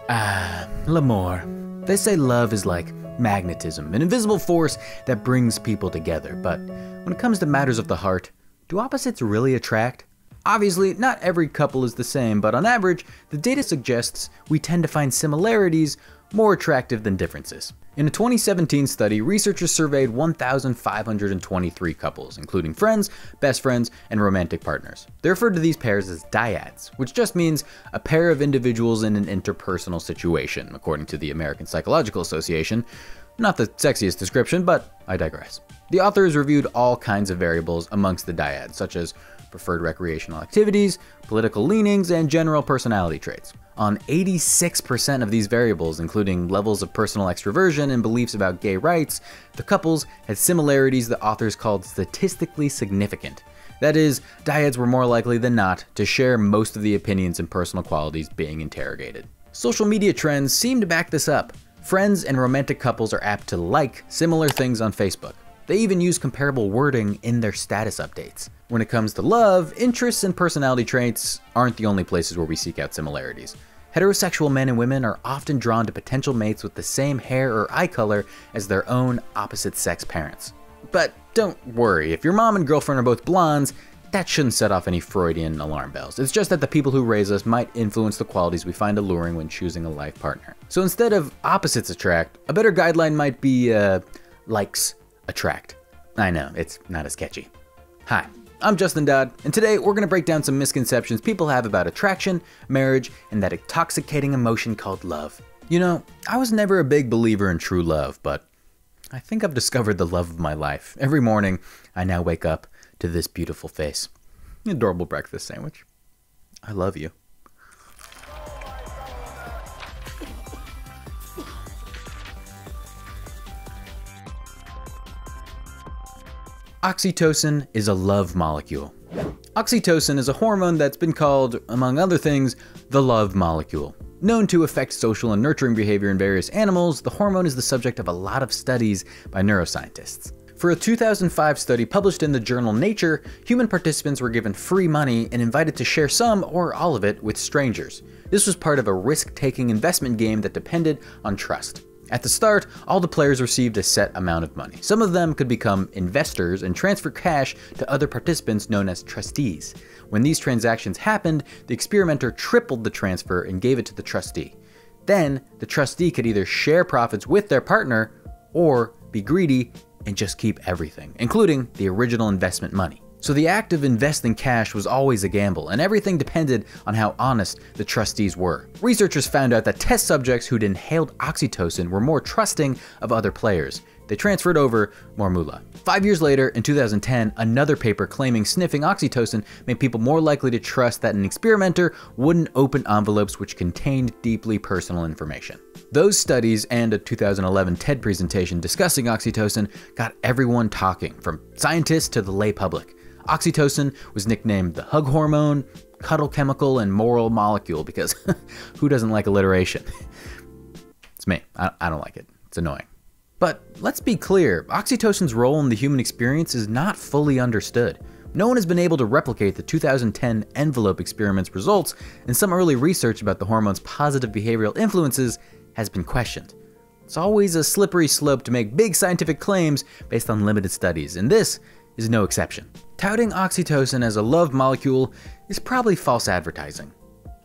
L'amour. They say love is like magnetism, an invisible force that brings people together. But when it comes to matters of the heart, do opposites really attract? Obviously, not every couple is the same, but on average, the data suggests we tend to find similarities more attractive than differences. In a 2017 study, researchers surveyed 1,523 couples, including friends, best friends, and romantic partners. They referred to these pairs as dyads, which just means a pair of individuals in an interpersonal situation, according to the American Psychological Association. Not the sexiest description, but I digress. The authors reviewed all kinds of variables amongst the dyads, such as preferred recreational activities, political leanings, and general personality traits. On 86% of these variables, including levels of personal extroversion and beliefs about gay rights, the couples had similarities the authors called statistically significant. That is, dyads were more likely than not to share most of the opinions and personal qualities being interrogated. Social media trends seem to back this up. Friends and romantic couples are apt to like similar things on Facebook. They even use comparable wording in their status updates. When it comes to love, interests and personality traits aren't the only places where we seek out similarities. Heterosexual men and women are often drawn to potential mates with the same hair or eye color as their own opposite-sex parents. But don't worry, if your mom and girlfriend are both blondes, that shouldn't set off any Freudian alarm bells. It's just that the people who raise us might influence the qualities we find alluring when choosing a life partner. So instead of opposites attract, a better guideline might be likes attract. I know, it's not as catchy. Hi, I'm Justin Dodd, and today we're going to break down some misconceptions people have about attraction, marriage, and that intoxicating emotion called love. You know, I was never a big believer in true love, but I think I've discovered the love of my life. Every morning, I now wake up to this beautiful face. Adorable breakfast sandwich. I love you. Oxytocin is a love molecule. Oxytocin is a hormone that's been called, among other things, the love molecule. Known to affect social and nurturing behavior in various animals, the hormone is the subject of a lot of studies by neuroscientists. For a 2005 study published in the journal Nature, human participants were given free money and invited to share some or all of it with strangers. This was part of a risk-taking investment game that depended on trust. At the start, all the players received a set amount of money. Some of them could become investors and transfer cash to other participants known as trustees. When these transactions happened, the experimenter tripled the transfer and gave it to the trustee. Then, the trustee could either share profits with their partner or be greedy and just keep everything, including the original investment money. So the act of investing cash was always a gamble, and everything depended on how honest the trustees were. Researchers found out that test subjects who'd inhaled oxytocin were more trusting of other players. They transferred over more moolah. 5 years later, in 2010, another paper claiming sniffing oxytocin made people more likely to trust that an experimenter wouldn't open envelopes which contained deeply personal information. Those studies and a 2011 TED presentation discussing oxytocin got everyone talking, from scientists to the lay public. Oxytocin was nicknamed the hug hormone, cuddle chemical, and moral molecule because who doesn't like alliteration? It's me. I don't like it. It's annoying. But let's be clear, oxytocin's role in the human experience is not fully understood. No one has been able to replicate the 2010 envelope experiment's results, and some early research about the hormone's positive behavioral influences has been questioned. It's always a slippery slope to make big scientific claims based on limited studies, and this is no exception. Touting oxytocin as a love molecule is probably false advertising.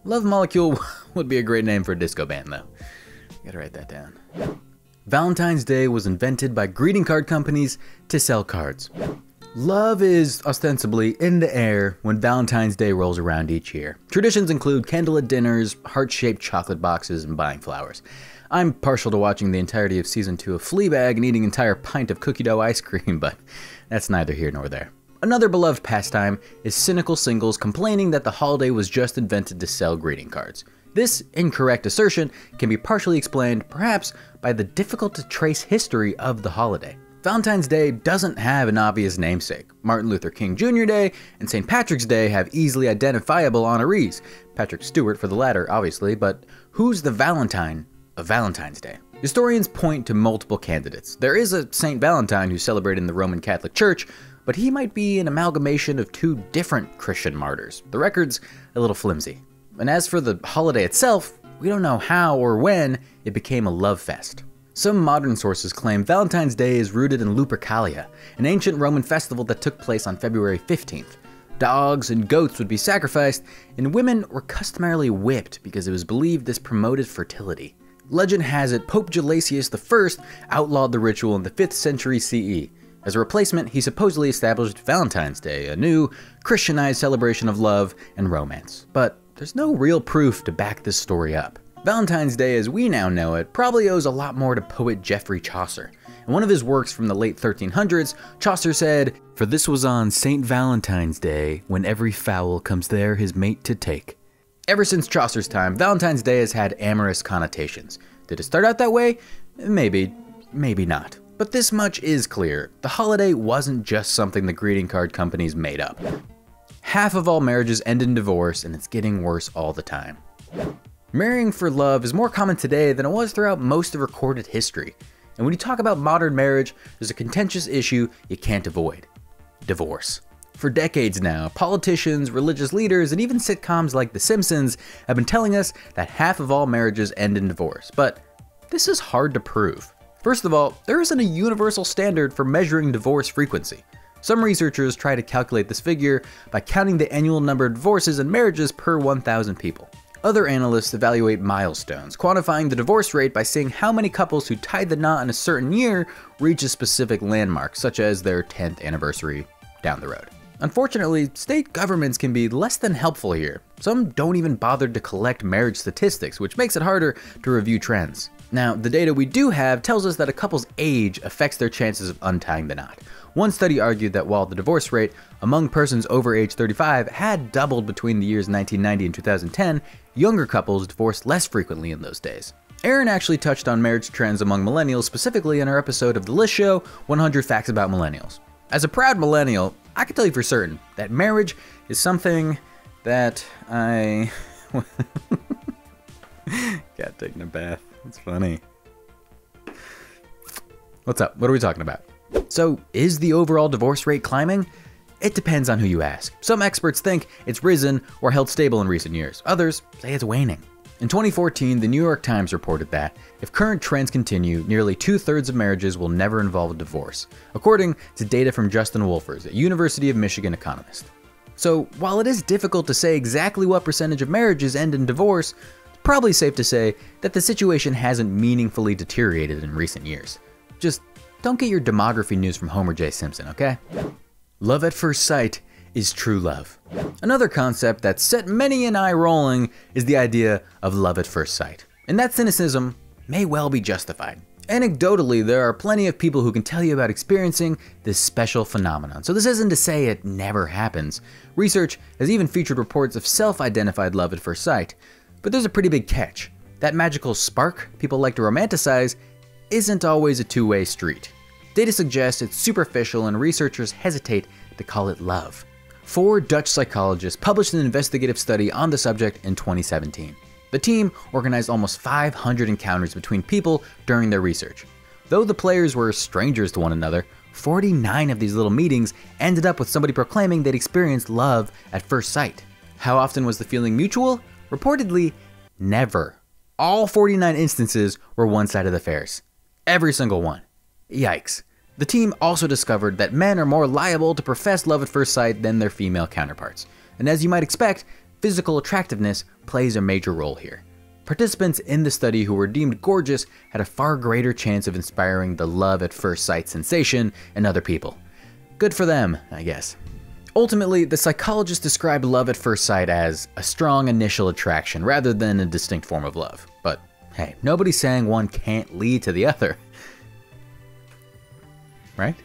Love molecule would be a great name for a disco band though. Gotta write that down. Valentine's Day was invented by greeting card companies to sell cards. Love is ostensibly in the air when Valentine's Day rolls around each year. Traditions include candlelit dinners, heart-shaped chocolate boxes, and buying flowers. I'm partial to watching the entirety of season 2 of Fleabag and eating an entire pint of cookie dough ice cream, but that's neither here nor there. Another beloved pastime is cynical singles complaining that the holiday was just invented to sell greeting cards. This incorrect assertion can be partially explained, perhaps, by the difficult-to-trace history of the holiday. Valentine's Day doesn't have an obvious namesake. Martin Luther King Jr. Day and St. Patrick's Day have easily identifiable honorees. Patrick Stewart for the latter, obviously, but who's the Valentine of Valentine's Day? Historians point to multiple candidates. There is a St. Valentine who's celebrated in the Roman Catholic Church, but he might be an amalgamation of two different Christian martyrs. The record's a little flimsy. And as for the holiday itself, we don't know how or when it became a love fest. Some modern sources claim Valentine's Day is rooted in Lupercalia, an ancient Roman festival that took place on February 15th. Dogs and goats would be sacrificed, and women were customarily whipped because it was believed this promoted fertility. Legend has it Pope Gelasius I outlawed the ritual in the 5th century CE. As a replacement, he supposedly established Valentine's Day, a new, Christianized celebration of love and romance. But there's no real proof to back this story up. Valentine's Day as we now know it probably owes a lot more to poet Geoffrey Chaucer. In one of his works from the late 1300s, Chaucer said, "For this was on St. Valentine's Day, when every fowl comes there his mate to take." Ever since Chaucer's time, Valentine's Day has had amorous connotations. Did it start out that way? Maybe, maybe not. But this much is clear. The holiday wasn't just something the greeting card companies made up. Half of all marriages end in divorce, and it's getting worse all the time. Marrying for love is more common today than it was throughout most of recorded history. And when you talk about modern marriage, there's a contentious issue you can't avoid: divorce. For decades now, politicians, religious leaders, and even sitcoms like The Simpsons have been telling us that half of all marriages end in divorce. But this is hard to prove. First of all, there isn't a universal standard for measuring divorce frequency. Some researchers try to calculate this figure by counting the annual number of divorces and marriages per 1,000 people. Other analysts evaluate milestones, quantifying the divorce rate by seeing how many couples who tied the knot in a certain year reach a specific landmark, such as their 10th anniversary down the road. Unfortunately, state governments can be less than helpful here. Some don't even bother to collect marriage statistics, which makes it harder to review trends. Now, the data we do have tells us that a couple's age affects their chances of untying the knot. One study argued that while the divorce rate among persons over age 35 had doubled between the years 1990 and 2010, younger couples divorced less frequently in those days. Erin actually touched on marriage trends among millennials specifically in our episode of The List Show, 100 Facts About Millennials. As a proud millennial, I can tell you for certain that marriage is something that I... Cat taking a bath. It's funny. What's up? What are we talking about? So, is the overall divorce rate climbing? It depends on who you ask. Some experts think it's risen or held stable in recent years. Others say it's waning. In 2014, the New York Times reported that if current trends continue, nearly 2/3 of marriages will never involve a divorce, according to data from Justin Wolfers, a University of Michigan economist. So, while it is difficult to say exactly what percentage of marriages end in divorce, it's probably safe to say that the situation hasn't meaningfully deteriorated in recent years. Just don't get your demography news from Homer J. Simpson, okay? Love at first sight is true love. Another concept that set many an eye rolling is the idea of love at first sight. And that cynicism may well be justified. Anecdotally, there are plenty of people who can tell you about experiencing this special phenomenon. So this isn't to say it never happens. Research has even featured reports of self-identified love at first sight. But there's a pretty big catch. That magical spark people like to romanticize isn't always a two-way street. Data suggests it's superficial and researchers hesitate to call it love. 4 Dutch psychologists published an investigative study on the subject in 2017. The team organized almost 500 encounters between people during their research. Though the players were strangers to one another, 49 of these little meetings ended up with somebody proclaiming they'd experienced love at first sight. How often was the feeling mutual? Reportedly, never. All 49 instances were one-sided affairs. Every single one. Yikes. The team also discovered that men are more liable to profess love at first sight than their female counterparts. And as you might expect, physical attractiveness plays a major role here. Participants in the study who were deemed gorgeous had a far greater chance of inspiring the love at first sight sensation in other people. Good for them, I guess. Ultimately, the psychologists described love at first sight as a strong initial attraction rather than a distinct form of love. But hey, nobody's saying one can't lead to the other. Right?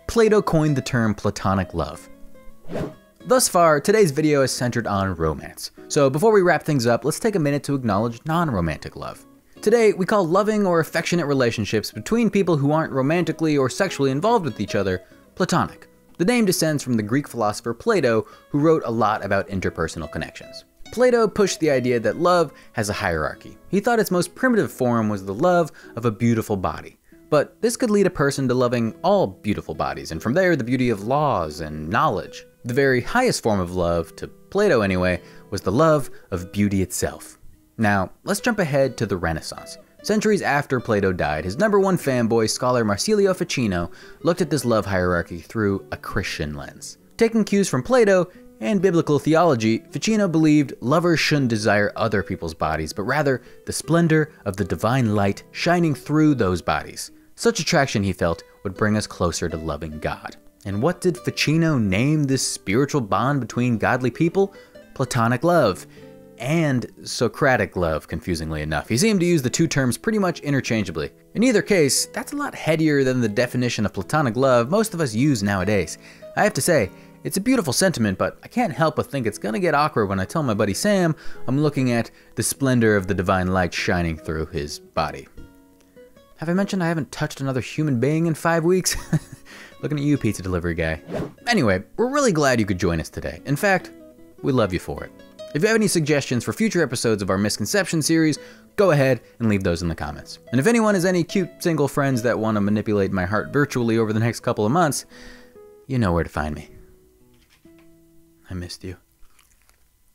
Plato coined the term platonic love. Thus far, today's video is centered on romance. So before we wrap things up, let's take a minute to acknowledge non-romantic love. Today, we call loving or affectionate relationships between people who aren't romantically or sexually involved with each other platonic. The name descends from the Greek philosopher Plato, who wrote a lot about interpersonal connections. Plato pushed the idea that love has a hierarchy. He thought its most primitive form was the love of a beautiful body. But this could lead a person to loving all beautiful bodies, and from there the beauty of laws and knowledge. The very highest form of love, to Plato anyway, was the love of beauty itself. Now, let's jump ahead to the Renaissance. Centuries after Plato died, his #1 fanboy, scholar Marsilio Ficino, looked at this love hierarchy through a Christian lens. Taking cues from Plato and biblical theology, Ficino believed lovers shouldn't desire other people's bodies, but rather the splendor of the divine light shining through those bodies. Such attraction, he felt, would bring us closer to loving God. And what did Ficino name this spiritual bond between godly people? Platonic love. And Socratic love, confusingly enough. He seemed to use the two terms pretty much interchangeably. In either case, that's a lot headier than the definition of platonic love most of us use nowadays. I have to say, it's a beautiful sentiment, but I can't help but think it's gonna get awkward when I tell my buddy Sam I'm looking at the splendor of the divine light shining through his body. Have I mentioned I haven't touched another human being in 5 weeks? Looking at you, pizza delivery guy. Anyway, we're really glad you could join us today. In fact, we love you for it. If you have any suggestions for future episodes of our Misconceptions series, go ahead and leave those in the comments. And if anyone has any cute single friends that want to manipulate my heart virtually over the next couple of months, you know where to find me. I missed you.